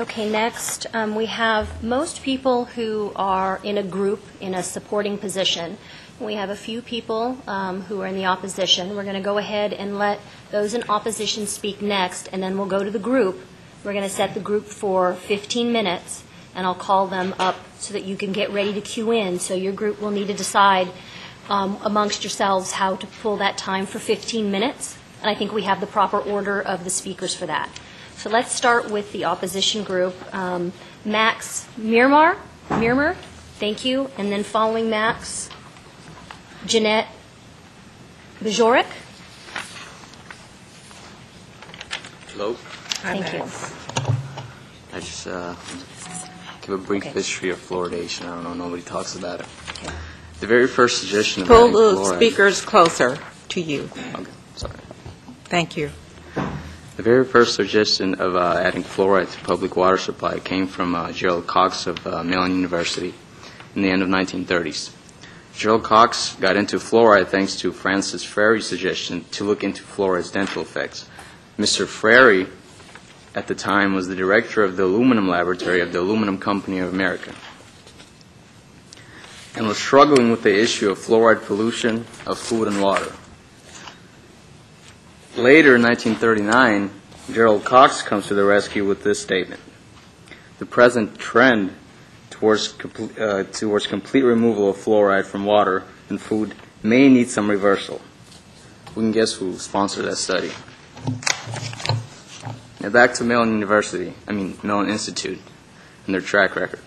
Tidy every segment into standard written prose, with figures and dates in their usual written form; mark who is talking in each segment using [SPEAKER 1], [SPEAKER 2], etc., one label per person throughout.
[SPEAKER 1] Okay, next we have most people who are in a group in a supporting position. We have a few people who are in the opposition. We're going to go ahead and let those in opposition speak next, and then we'll go to the group. We're going to set the group for 15 minutes, and I'll call them up so that you can get ready to queue in. So your group will need to decide amongst yourselves how to pull that time for 15 minutes, and I think we have the proper order of the speakers for that. So let's start with the opposition group. Max Mirmar, thank you, and then following Max, Jeanette Bajorek.
[SPEAKER 2] Hello.
[SPEAKER 1] Thank you.
[SPEAKER 2] I just give a brief history of fluoridation. I don't know, nobody talks about it.
[SPEAKER 1] Okay.
[SPEAKER 2] The very first suggestion of
[SPEAKER 3] Pull
[SPEAKER 2] adding
[SPEAKER 3] the
[SPEAKER 2] fluoride.
[SPEAKER 3] speakers closer to you.
[SPEAKER 2] Okay, sorry.
[SPEAKER 3] Thank you.
[SPEAKER 2] The very first suggestion of adding fluoride to public water supply came from Gerald Cox of Mellon University in the end of 1930s. Gerald Cox got into fluoride thanks to Francis Frary's suggestion to look into fluoride's dental effects. Mr. Frary, at the time, was the director of the aluminum laboratory of the Aluminum Company of America and was struggling with the issue of fluoride pollution of food and water. Later, in 1939, Gerald Cox comes to the rescue with this statement: the present trend towards complete removal of fluoride from water and food may need some reversal. We can guess who sponsored that study. Now back to Mellon Institute and their track record.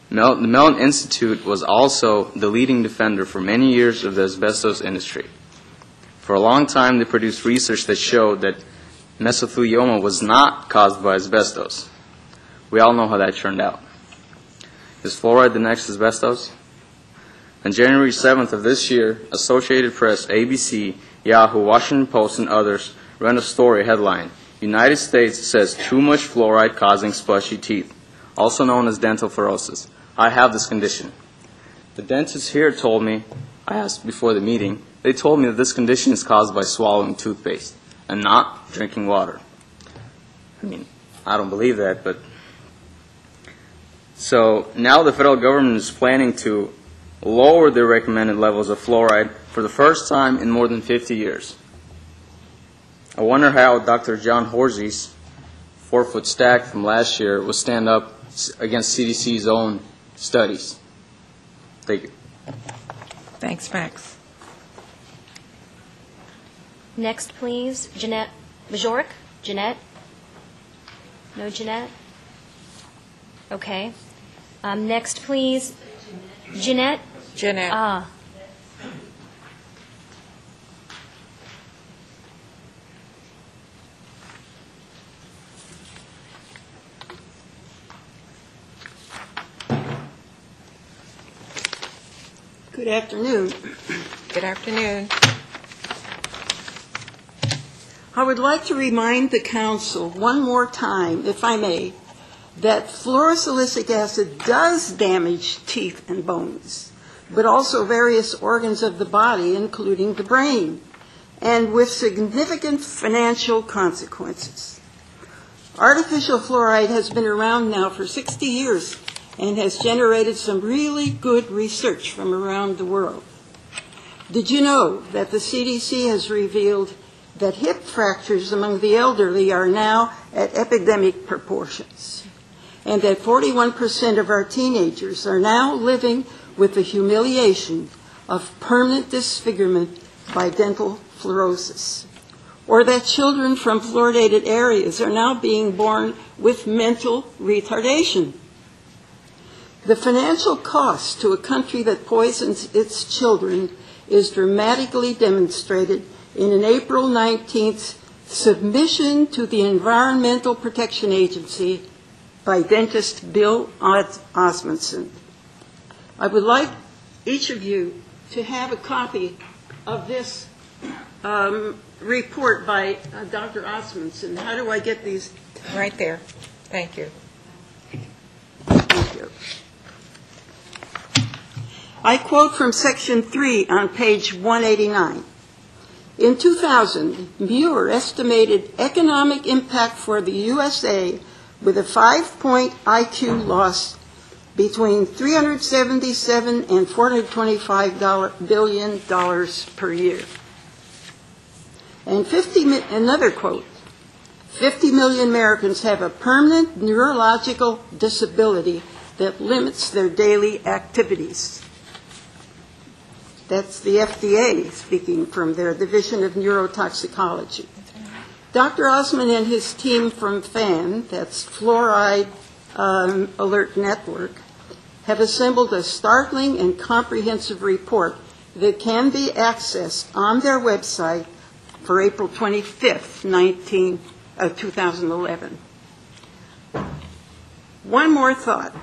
[SPEAKER 2] The Mellon Institute was also the leading defender for many years of the asbestos industry. For a long time, they produced research that showed that mesothelioma was not caused by asbestos. We all know how that turned out. Is fluoride the next asbestos? On January 7th of this year, Associated Press, ABC, Yahoo, Washington Post, and others ran a story headline: United States says too much fluoride causing splashy teeth, also known as dental fluorosis. I have this condition. The dentist here told me, I asked before the meeting, they told me that this condition is caused by swallowing toothpaste and not drinking water. I don't believe that, but... So now the federal government is planning to lower the recommended levels of fluoride for the first time in more than 50 years. I wonder how Dr. John Horsey's 4-foot stack from last year will stand up against CDC's own studies. Thank you.
[SPEAKER 3] Thanks, Max.
[SPEAKER 1] Next, please, Jeanette Bajorek. Jeanette? No Jeanette? Okay. Next, please, Jeanette.
[SPEAKER 3] Jeanette.
[SPEAKER 4] Good afternoon.
[SPEAKER 3] Good afternoon.
[SPEAKER 4] I would like to remind the Council one more time, if I may, that fluorosilicic acid does damage teeth and bones, but also various organs of the body, including the brain, and with significant financial consequences. Artificial fluoride has been around now for 60 years and has generated some really good research from around the world. Did you know that the CDC has revealed that hip fractures among the elderly are now at epidemic proportions, and that 41% of our teenagers are now living with the humiliation of permanent disfigurement by dental fluorosis, or that children from fluoridated areas are now being born with mental retardation? The financial cost to a country that poisons its children is dramatically demonstrated in an April 19th submission to the Environmental Protection Agency by dentist Bill Osmondson. I would like each of you to have a copy of this report by Dr. Osmondson. How do I get these?
[SPEAKER 3] Right there. Thank you.
[SPEAKER 4] Thank you. I quote from Section 3 on page 189. In 2000, Muir estimated economic impact for the USA with a 5-point IQ loss between $377 and $425 billion per year. And another quote, 50 million Americans have a permanent neurological disability that limits their daily activities. That's the FDA speaking from their Division of Neurotoxicology. Dr. Osman and his team from FAN, that's Fluoride Alert Network, have assembled a startling and comprehensive report that can be accessed on their website for April 25th, 2011. One more thought.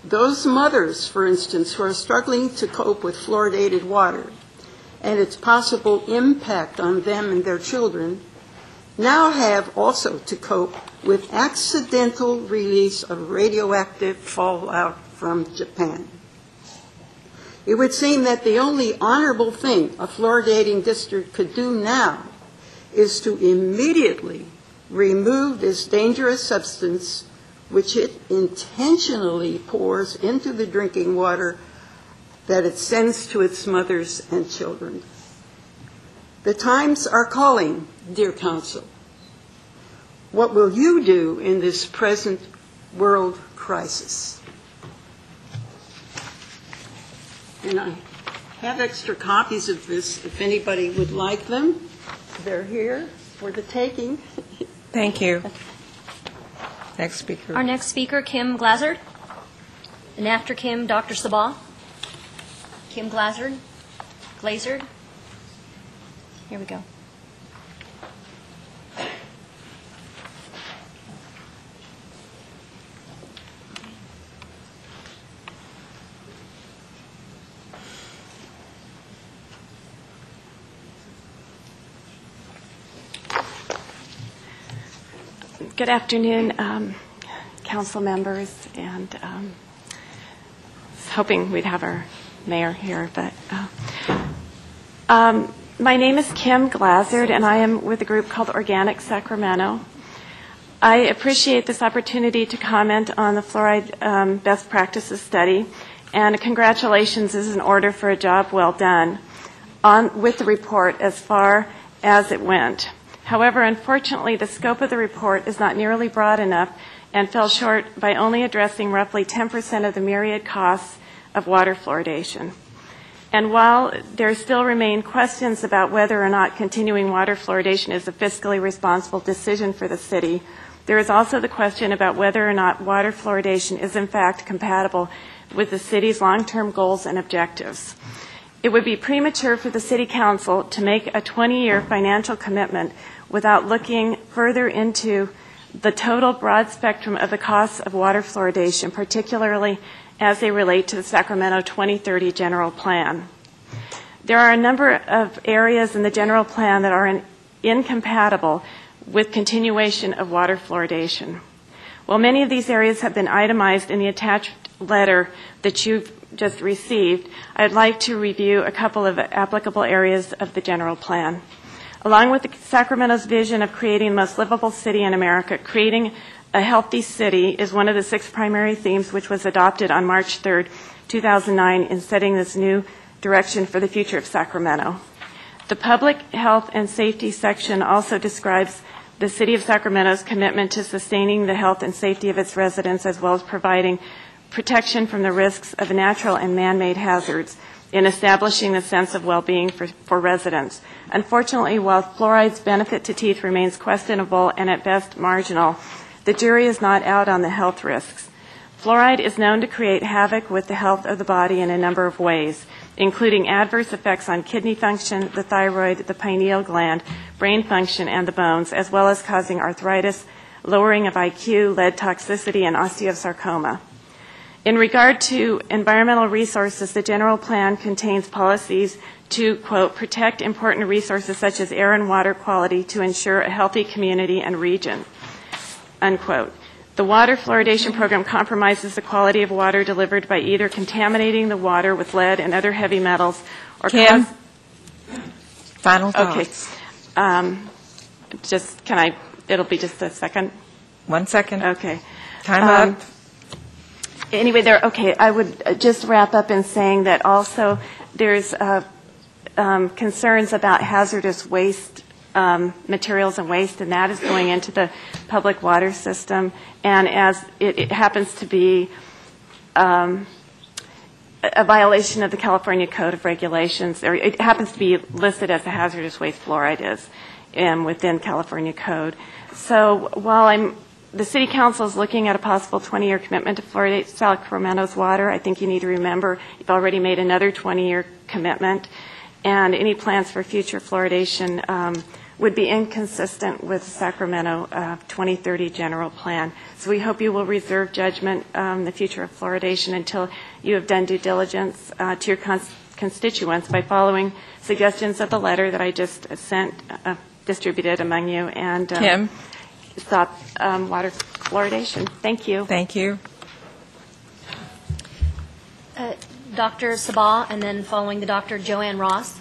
[SPEAKER 4] Those mothers, for instance, who are struggling to cope with fluoridated water and its possible impact on them and their children, now have also to cope with accidental release of radioactive fallout from Japan. It would seem that the only honorable thing a fluoridating district could do now is to immediately remove this dangerous substance which it intentionally pours into the drinking water that it sends to its mothers and children. The times are calling, dear council. What will you do in this present world crisis? And I have extra copies of this if anybody would like them. They're here for the taking.
[SPEAKER 3] Thank you. Next speaker.
[SPEAKER 1] Our next speaker, Kim Glazard. And after Kim, Dr. Sabah. Kim Glazard. Here we go.
[SPEAKER 5] Good afternoon, council members, and was hoping we'd have our mayor here, but my name is Kim Glazard, and I am with a group called Organic Sacramento. I appreciate this opportunity to comment on the fluoride best practices study, and congratulations is in order for a job well done with the report as far as it went. However, unfortunately, the scope of the report is not nearly broad enough and fell short by only addressing roughly 10% of the myriad costs of water fluoridation. And while there still remain questions about whether or not continuing water fluoridation is a fiscally responsible decision for the city, there is also the question about whether or not water fluoridation is in fact compatible with the city's long-term goals and objectives. It would be premature for the City Council to make a 20-year financial commitment without looking further into the total broad spectrum of the costs of water fluoridation, particularly as they relate to the Sacramento 2030 General Plan. There are a number of areas in the General Plan that are incompatible with continuation of water fluoridation. While many of these areas have been itemized in the attached letter that you've just received, I'd like to review a couple of applicable areas of the General Plan. Along with Sacramento's vision of creating the most livable city in America, creating a healthy city is one of the 6 primary themes which was adopted on March 3rd, 2009 in setting this new direction for the future of Sacramento. The public health and safety section also describes the City of Sacramento's commitment to sustaining the health and safety of its residents, as well as providing protection from the risks of natural and man-made hazards in establishing the sense of well-being for residents. Unfortunately, while fluoride's benefit to teeth remains questionable and at best marginal, the jury is not out on the health risks. Fluoride is known to create havoc with the health of the body in a number of ways, including adverse effects on kidney function, the thyroid, the pineal gland, brain function, and the bones, as well as causing arthritis, lowering of IQ, lead toxicity, and osteosarcoma. In regard to environmental resources, the general plan contains policies to, quote, protect important resources such as air and water quality to ensure a healthy community and region, unquote. The water fluoridation program compromises the quality of water delivered by either contaminating the water with lead and other heavy metals or
[SPEAKER 3] Kim, final thoughts.
[SPEAKER 5] Okay. It'll be just a second.
[SPEAKER 3] 1 second.
[SPEAKER 5] Okay.
[SPEAKER 3] Time up.
[SPEAKER 5] Anyway, I would just wrap up in saying that also there's concerns about hazardous waste materials and waste, and that is going into the public water system. And as it happens to be a violation of the California Code of Regulations, or it happens to be listed as a hazardous waste, fluoride is, within California Code. So while the City Council is looking at a possible 20-year commitment to fluoridate Sacramento's water, I think you need to remember you've already made another 20-year commitment, and any plans for future fluoridation would be inconsistent with the Sacramento 2030 general plan. So we hope you will reserve judgment on the future of fluoridation until you have done due diligence to your constituents by following suggestions of the letter that I just sent, distributed among you, and
[SPEAKER 3] Kim?
[SPEAKER 5] stop water fluoridation. Thank you.
[SPEAKER 3] Thank you.
[SPEAKER 1] Dr. Sabah, and then following the doctor, Joanne Ross.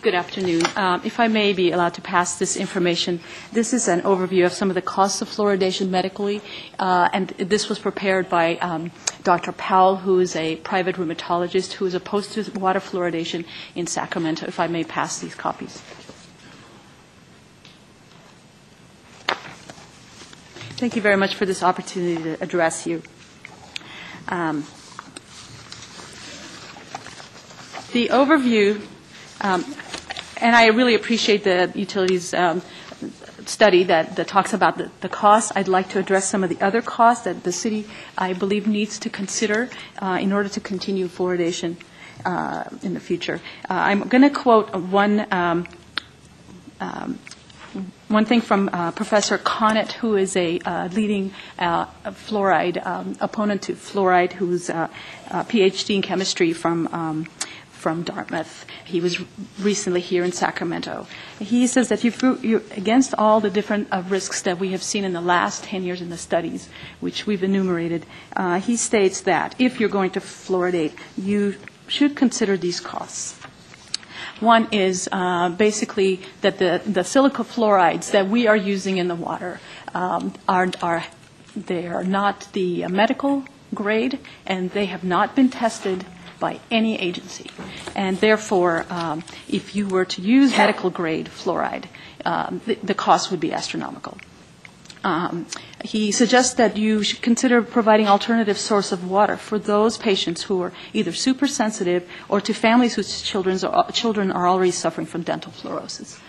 [SPEAKER 6] Good afternoon. If I may be allowed to pass this information, this is an overview of some of the costs of fluoridation medically, and this was prepared by Dr. Powell, who is a private rheumatologist who is opposed to water fluoridation in Sacramento. If I may pass these copies. Thank you very much for this opportunity to address you. The overview, and I really appreciate the utilities study that talks about the costs. I'd like to address some of the other costs that the city, I believe, needs to consider in order to continue fluoridation in the future. I'm going to quote one thing from Professor Connett, who is a leading fluoride opponent to fluoride, who's a PhD in chemistry from Dartmouth. He was recently here in Sacramento. He says that you against all the different risks that we have seen in the last 10 years in the studies, which we've enumerated, he states that if you're going to fluoridate, you should consider these costs. One is basically that the silica fluorides that we are using in the water they are not the medical grade, and they have not been tested by any agency. And therefore, if you were to use medical grade fluoride, the cost would be astronomical. He suggests that you should consider providing alternative source of water for those patients who are either super sensitive or to families whose children are already suffering from dental fluorosis.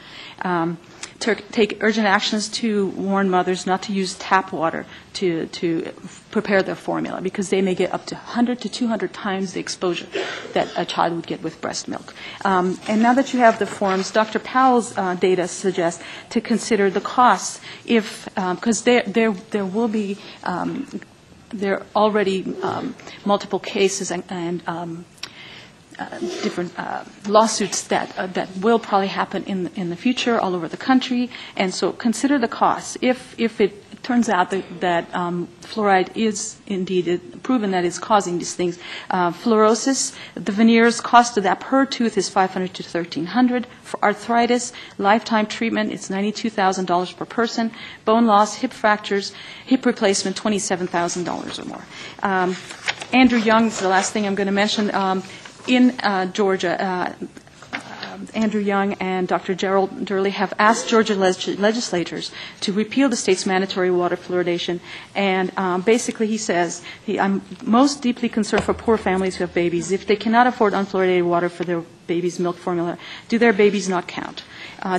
[SPEAKER 6] To take urgent actions to warn mothers not to use tap water to prepare their formula, because they may get up to 100 to 200 times the exposure that a child would get with breast milk. And now that you have the forms, Dr. Powell's data suggests to consider the costs because there will be there are already multiple cases and different lawsuits that will probably happen in the future all over the country, and so consider the costs. If it turns out that fluoride is indeed proven that it's causing these things, fluorosis, the veneers cost of that per tooth is $500 to $1,300. For arthritis, lifetime treatment, it's $92,000 per person. Bone loss, hip fractures, hip replacement, $27,000 or more. Andrew Young is the last thing I'm going to mention. In Georgia, Andrew Young and Dr. Gerald Durley have asked Georgia legislators to repeal the state's mandatory water fluoridation. And basically he says, I'm most deeply concerned for poor families who have babies. If they cannot afford unfluoridated water for their baby's milk formula, do their babies not count?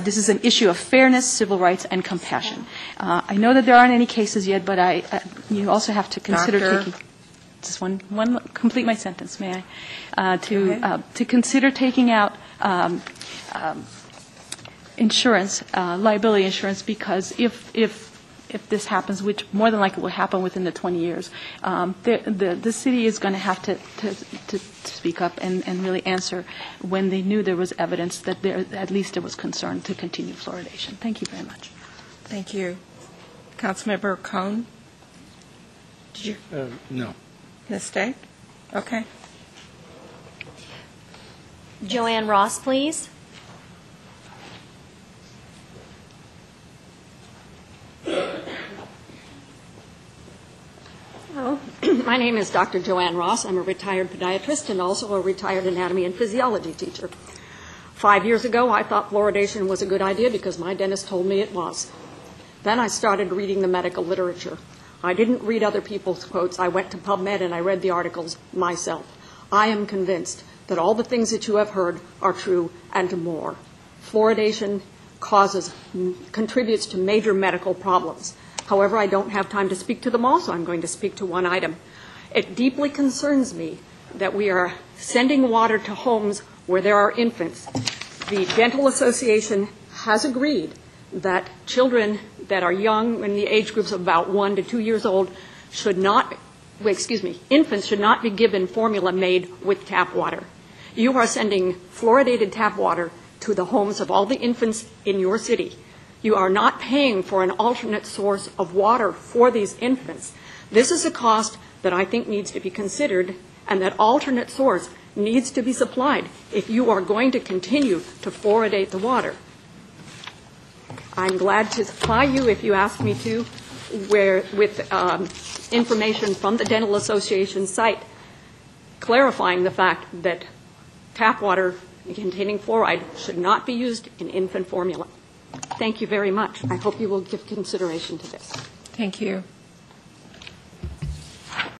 [SPEAKER 6] This is an issue of fairness, civil rights, and compassion. I know that there aren't any cases yet, but you also have to consider taking... Just one. Complete my sentence, may I? To consider taking out insurance, liability insurance, because if this happens, which more than likely will happen within the 20 years, the city is going to have to speak up and really answer when they knew there was evidence that at least there was concern to continue fluoridation. Thank you very much.
[SPEAKER 3] Thank you. Councilmember Cohn? Did you?
[SPEAKER 7] No.
[SPEAKER 3] Ms. Day? Okay.
[SPEAKER 1] Joanne Ross, please.
[SPEAKER 7] My name is Dr. Joanne Ross. I'm a retired podiatrist and also a retired anatomy and physiology teacher. 5 years ago, I thought fluoridation was a good idea because my dentist told me it was. Then I started reading the medical literature. I didn't read other people's quotes. I went to PubMed and I read the articles myself. I am convinced that all the things that you have heard are true and more. Fluoridation contributes to major medical problems. However, I don't have time to speak to them all, so I'm going to speak to one item. It deeply concerns me that we are sending water to homes where there are infants. The Dental Association has agreed that children that are young, in the age groups of about 1 to 2 years old, infants should not be given formula made with tap water. You are sending fluoridated tap water to the homes of all the infants in your city. You are not paying for an alternate source of water for these infants. This is a cost that I think needs to be considered, and that alternate source needs to be supplied if you are going to continue to fluoridate the water. I'm glad to supply you, if you ask me to, with information from the Dental Association site clarifying the fact that tap water containing fluoride should not be used in infant formula. Thank you very much. I hope you will give consideration to this.
[SPEAKER 3] Thank you.